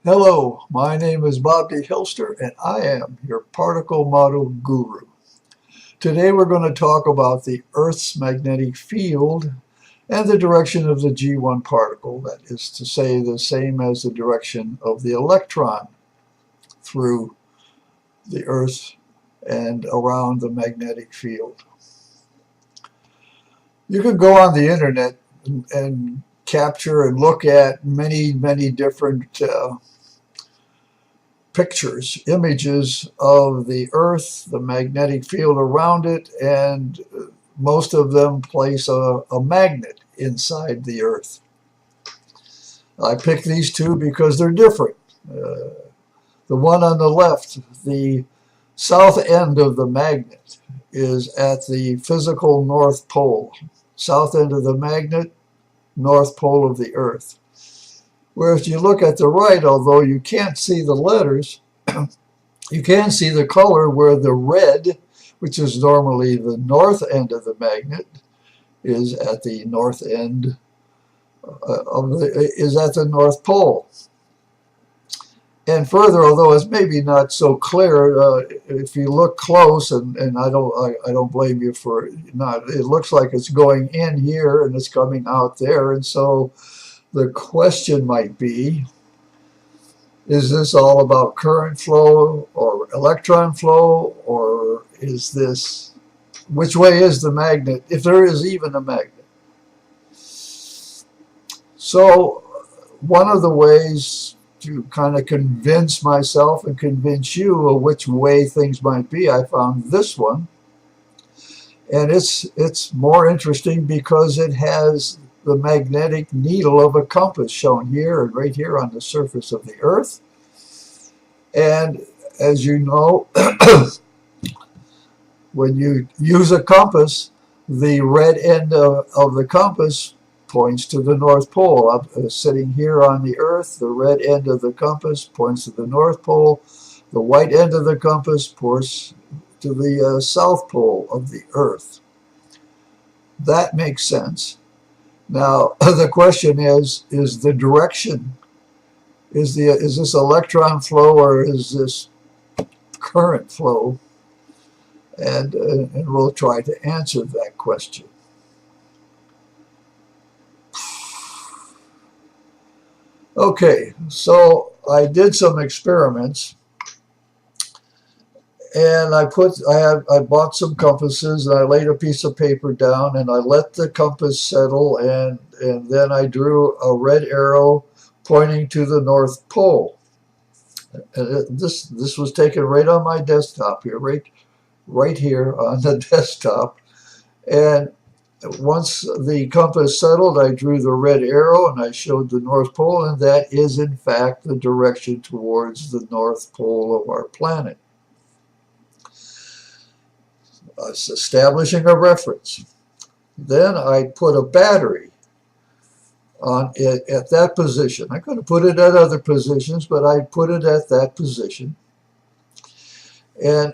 Hello, my name is Bobby Hilster, and I am your particle model guru. Today we're going to talk about the Earth's magnetic field and the direction of the G1 particle, that is to say, the same as the direction of the electron through the Earth and around the magnetic field. You can go on the internet and capture and look at many different pictures, images of the Earth, the magnetic field around it, and most of them place a magnet inside the Earth. I picked these two because they're different. The one on the left, the south end of the magnet, is at the physical North Pole. South end of the magnet, North Pole of the Earth. Whereas you look at the right, although you can't see the letters, you can see the color where the red, which is normally the north end of the magnet, is at the north end is at the North Pole. And further, although it's maybe not so clear, if you look close, and I don't blame you for not, it looks like it's going in here and it's coming out there, and so the question might be, is this all about current flow or electron flow, or is this, which way is the magnet, if there is even a magnet? So one of the ways to kind of convince myself and convince you of which way things might be, I found this one. And it's more interesting because it has the magnetic needle of a compass shown here and right here on the surface of the Earth. And as you know, when you use a compass, the red end of the compass points to the North Pole. I'm sitting here on the Earth, the red end of the compass points to the North Pole. The white end of the compass points to the South Pole of the Earth. That makes sense. Now, the question is the direction, is this electron flow or is this current flow? And we'll try to answer that question. Okay, so I did some experiments, and I bought some compasses, and I laid a piece of paper down, and I let the compass settle, and then I drew a red arrow pointing to the North Pole. And this was taken right on my desktop here, right here on the desktop. And once the compass settled, I drew the red arrow and I showed the North Pole, and that is in fact the direction towards the North Pole of our planet. It's establishing a reference. Then I put a battery on it at that position. I could have put it at other positions, but I put it at that position. And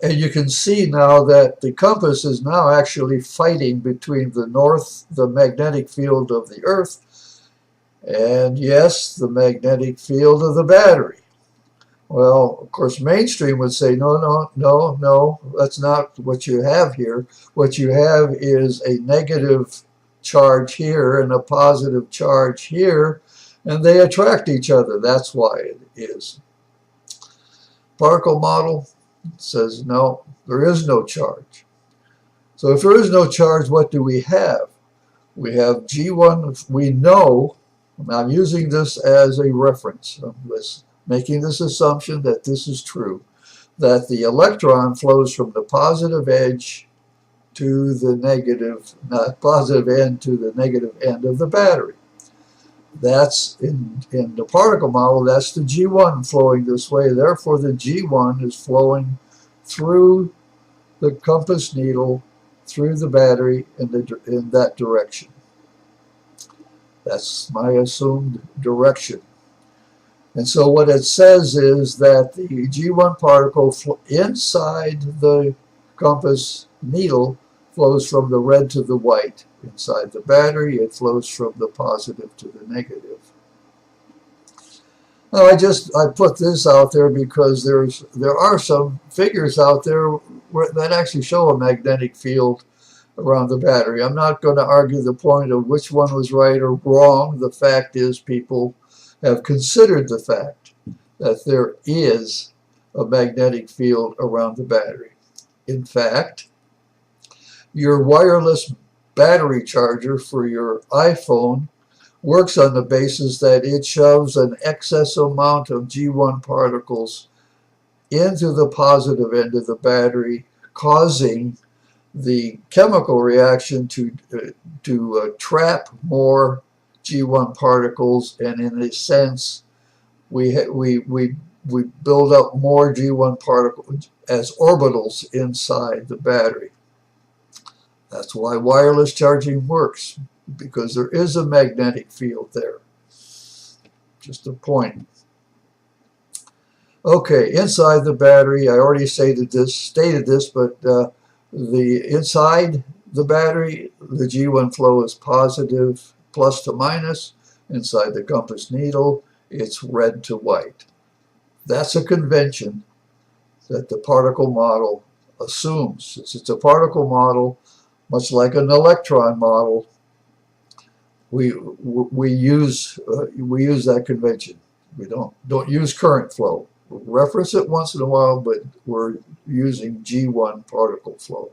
and you can see now that the compass is now actually fighting between the magnetic field of the Earth, and yes, the magnetic field of the battery. Well, of course, mainstream would say, no, that's not what you have here. What you have is a negative charge here and a positive charge here, and they attract each other. That's why it is. Particle model says, no, there is no charge. So if there is no charge, what do we have? We have G1, we know, I'm using this as a reference, making this assumption that this is true, that the electron flows from the positive edge to the negative, not positive end to the negative end of the battery. That's in the particle model, that's the G1 flowing this way. Therefore, the G1 is flowing through the compass needle, through the battery in that direction. That's my assumed direction. And so what it says is that the G1 particle inside the compass needle flows from the red to the white. Inside the battery, it flows from the positive to the negative. Now, I put this out there because there are some figures out there that actually show a magnetic field around the battery. I'm not going to argue the point of which one was right or wrong. The fact is, people have considered the fact that there is a magnetic field around the battery. In fact, your wireless battery charger for your iPhone works on the basis that it shoves an excess amount of G1 particles into the positive end of the battery, causing the chemical reaction to trap more G1 particles, and in a sense, we build up more G1 particles as orbitals inside the battery. That's why wireless charging works, because there is a magnetic field there. Just a point. Okay, inside the battery, I already stated this, but the inside the battery, the G1 flow is positive, plus to minus. Inside the compass needle, it's red to white. That's a convention that the particle model assumes. Since it's a particle model, much like an electron model, we use that convention. We don't use current flow. We'll reference it once in a while, but we're using G1 particle flow.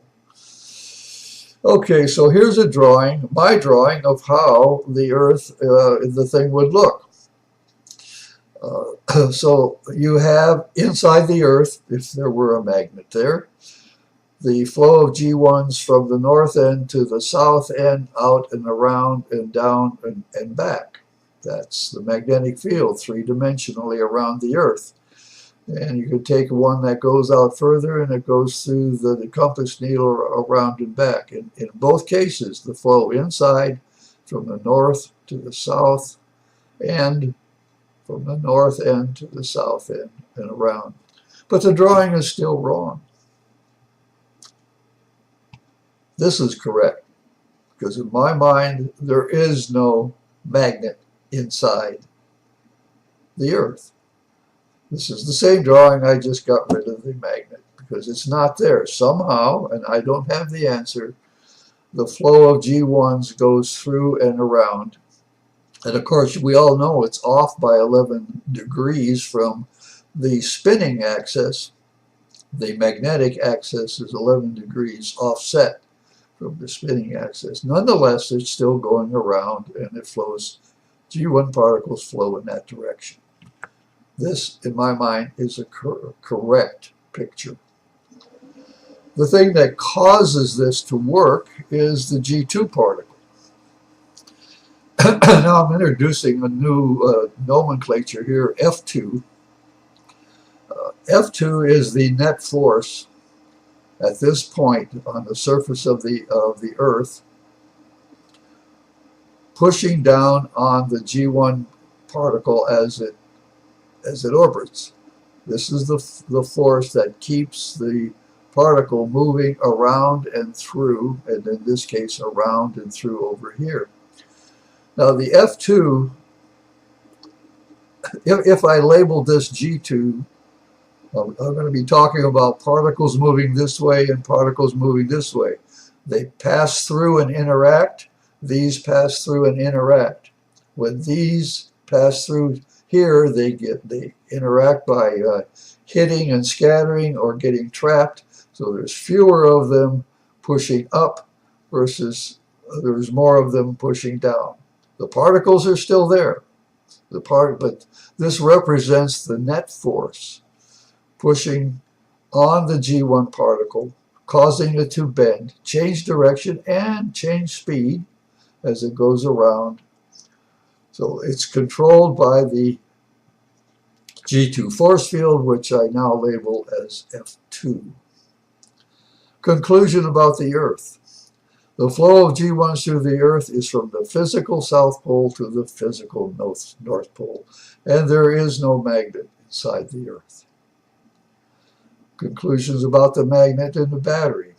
Okay, so here's a drawing, my drawing of how the Earth, the thing would look. So you have inside the Earth, if there were a magnet there, the flow of G1s from the north end to the south end, out and around and down and back. That's the magnetic field, three-dimensionally around the Earth. And you could take one that goes out further and it goes through the compass needle around and back. In both cases, the flow inside from the north to the south and from the north end to the south end and around. But the drawing is still wrong. This is correct, because in my mind, there is no magnet inside the Earth. This is the same drawing, I just got rid of the magnet, because it's not there. Somehow, and I don't have the answer, the flow of G1s goes through and around. And of course, we all know it's off by 11 degrees from the spinning axis. The magnetic axis is 11 degrees offset from the spinning axis. Nonetheless, it's still going around and it flows. G1 particles flow in that direction. This, in my mind, is a correct picture. The thing that causes this to work is the G2 particle. Now I'm introducing a new nomenclature here, F2. F2 is the net force at this point on the surface of the Earth, pushing down on the G1 particle as it orbits. This is the force that keeps the particle moving around and through, and in this case around and through over here. Now the F2, if I label this G2, I'm going to be talking about particles moving this way and particles moving this way. They pass through and interact. These pass through and interact. When these pass through here, they interact by hitting and scattering or getting trapped. So there's fewer of them pushing up versus there's more of them pushing down. The particles are still there. But this represents the net force pushing on the G1 particle, causing it to bend, change direction, and change speed as it goes around. So it's controlled by the G2 force field, which I now label as F2. Conclusion about the Earth. The flow of G1s through the Earth is from the physical South Pole to the physical North Pole, and there is no magnet inside the Earth. Conclusions about the magnet and the battery.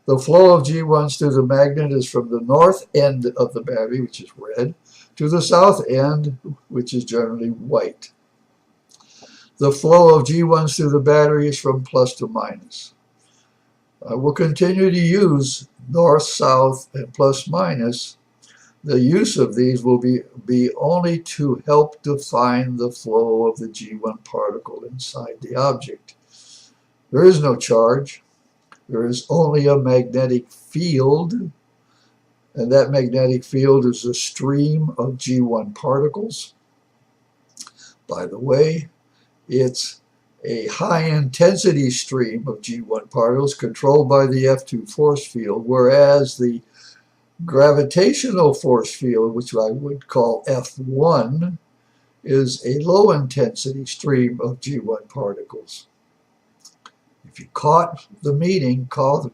The flow of G1s through the magnet is from the north end of the battery, which is red, to the south end, which is generally white. the flow of G1s through the battery is from plus to minus. I will continue to use north, south, and plus minus. The use of these will be only to help define the flow of the G1 particle inside the object. There is no charge. There is only a magnetic field, and that magnetic field is a stream of G1 particles. By the way, it's a high-intensity stream of G1 particles controlled by the F2 force field, whereas the gravitational force field, which I would call F1, is a low-intensity stream of G1 particles. If you caught the meaning, caught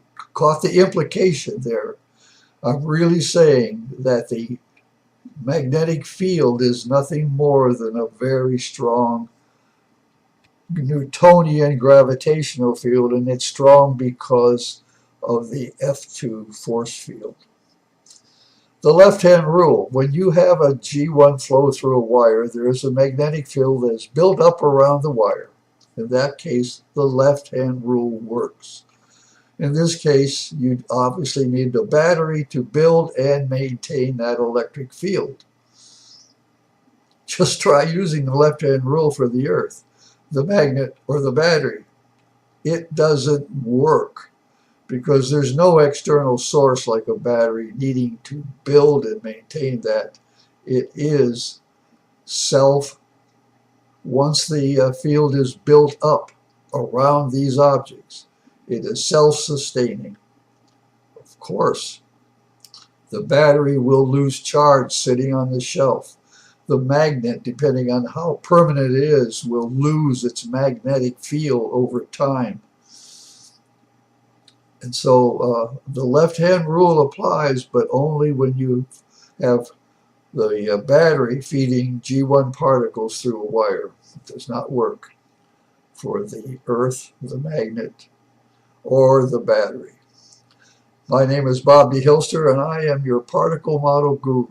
the implication there, I'm really saying that the magnetic field is nothing more than a very strong Newtonian gravitational field, and it's strong because of the F2 force field. The left-hand rule: when you have a G1 flow through a wire, there is a magnetic field that is built up around the wire. In that case, the left-hand rule works. In this case, you obviously need a battery to build and maintain that electric field. Just try using the left-hand rule for the Earth, the magnet, or the battery. It doesn't work because there's no external source like a battery needing to build and maintain that. It is once the field is built up around these objects, it is self-sustaining. Of course, the battery will lose charge sitting on the shelf. The magnet, depending on how permanent it is, will lose its magnetic field over time. And so the left-hand rule applies, but only when you have the battery feeding G1 particles through a wire. It does not work for the Earth, the magnet, or the battery. My name is Bob D. Hilster, and I am your particle model guru.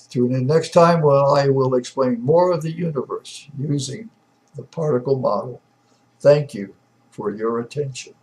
Tune in next time when I will explain more of the universe using the particle model. Thank you for your attention.